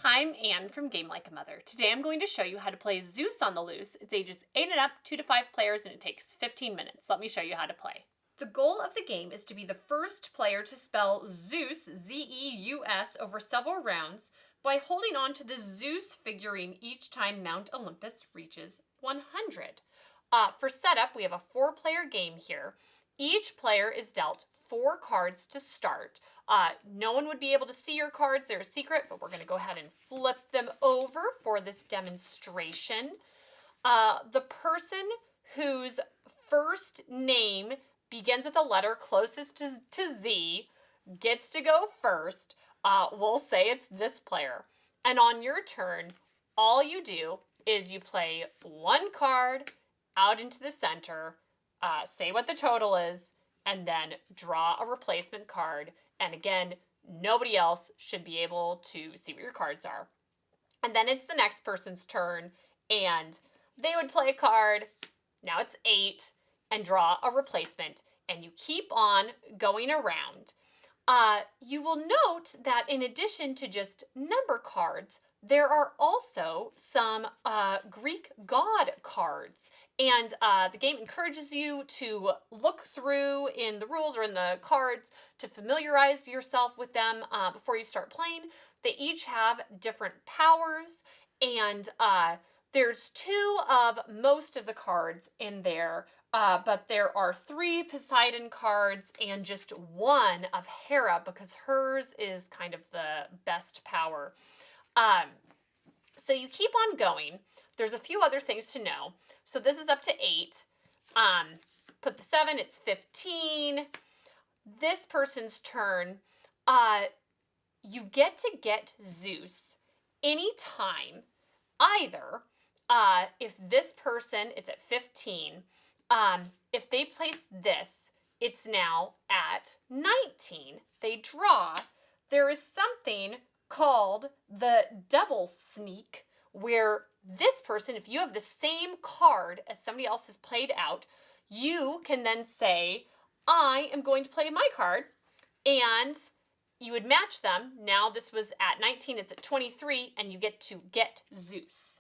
I'm Anne from Game Like a Mother. Today I'm going to show you how to play Zeus on the Loose. It's ages 8 and up, 2 to 5 players, and it takes 15 minutes. Let me show you how to play. The goal of the game is to be the first player to spell Zeus, Z-E-U-S, over several rounds by holding on to the Zeus figurine each time Mount Olympus reaches 100. For setup, we have a 4-player game here. Each player is dealt 4 cards to start. No one would be able to see your cards. They're a secret, but we're going to go ahead and flip them over for this demonstration. The person whose first name begins with a letter closest to Z gets to go first. We'll say it's this player. And on your turn, all you do is you play 1 card out into the center, say what the total is, and then draw a replacement card. And again, nobody else should be able to see what your cards are. And then it's the next person's turn, and they would play a card. Now it's 8, and draw a replacement. And you keep on going around. You will note that in addition to just number cards, there are also some Greek god cards. And the game encourages you to look through in the rules or in the cards to familiarize yourself with them before you start playing. They each have different powers, and there's 2 of most of the cards in there, but there are 3 Poseidon cards and just 1 of Hera, because hers is kind of the best power. So you keep on going. There's a few other things to know. So this is up to 8. Put the 7, it's 15. This person's turn. You get to get Zeus anytime. Either, if this person, it's at 15. If they place this, it's now at 19. They draw. There is something called the double sneak, where this person, if you have the same card as somebody else has played out, you can then say, I am going to play my card, and you would match them. Now this was at 19, it's at 23, and you get to get Zeus.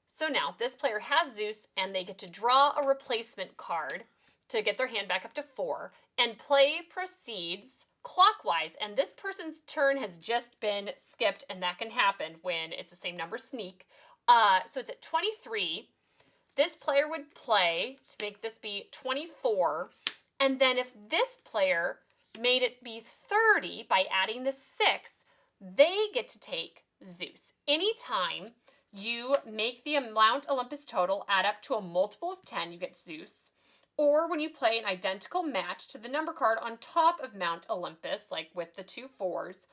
So now this player has Zeus, and they get to draw a replacement card to get their hand back up to 4, and play proceeds clockwise, and this person's turn has just been skipped, and that can happen when it's the same number sneak. So it's at 23. This player would play to make this be 24, and then if this player made it be 30 by adding the 6, they get to take Zeus. Anytime you make the Mount Olympus total add up to a multiple of 10, you get Zeus. Or when you play an identical match to the number card on top of Mount Olympus, like with the 2 4s.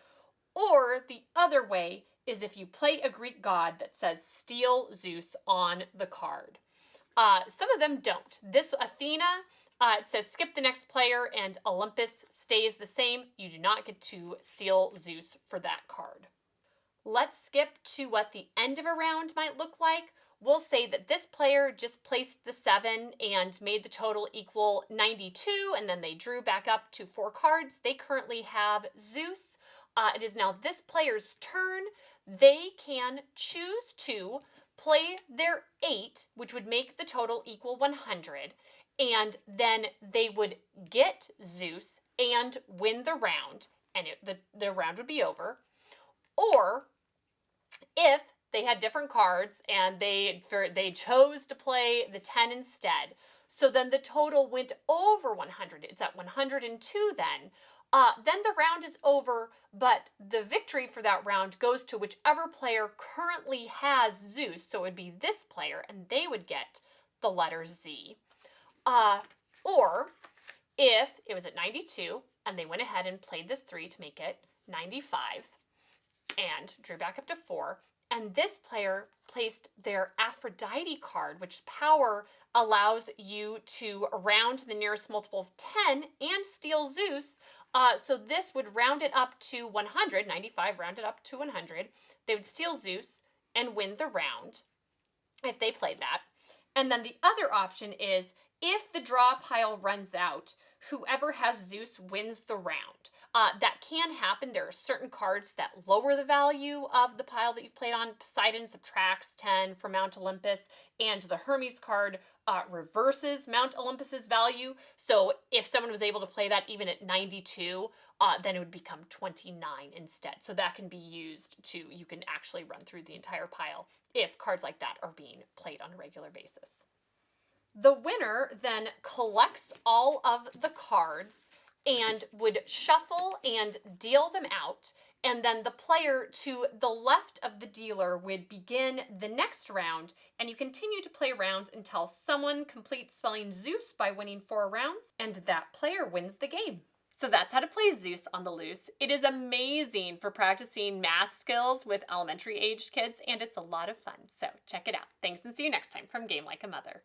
Or the other way is if you play a Greek god that says steal Zeus on the card. Some of them don't. This Athena, it says skip the next player, and Olympus stays the same. You do not get to steal Zeus for that card. Let's skip to what the end of a round might look like. We'll say that this player just placed the 7 and made the total equal 92, and then they drew back up to 4 cards. They currently have Zeus. It is now this player's turn. They can choose to play their 8, which would make the total equal 100, and then they would get Zeus and win the round, and the round would be over. Or if they had different cards and they chose to play the 10 instead, so then the total went over 100. It's at 102 then. Then the round is over, but the victory for that round goes to whichever player currently has Zeus. So it would be this player, and they would get the letter Z. Or if it was at 92 and they went ahead and played this 3 to make it 95 and drew back up to 4, and this player placed their Aphrodite card, which power allows you to round to the nearest multiple of 10 and steal Zeus. So this would round it up to 100, 95 rounded up to 100. They would steal Zeus and win the round if they played that. And then the other option is if the draw pile runs out, whoever has Zeus wins the round. That can happen. There are certain cards that lower the value of the pile that you've played on. Poseidon subtracts 10 from Mount Olympus, and the Hermes card reverses Mount Olympus's value. So if someone was able to play that even at 92, then it would become 29 instead. So that can be used to, you can actually run through the entire pile if cards like that are being played on a regular basis. The winner then collects all of the cards and would shuffle and deal them out, and then the player to the left of the dealer would begin the next round, and you continue to play rounds until someone completes spelling Zeus by winning 4 rounds, and that player wins the game. So that's how to play Zeus on the loose. It is amazing for practicing math skills with elementary aged kids, and it's a lot of fun. So check it out. Thanks, and see you next time from Game Like a Mother.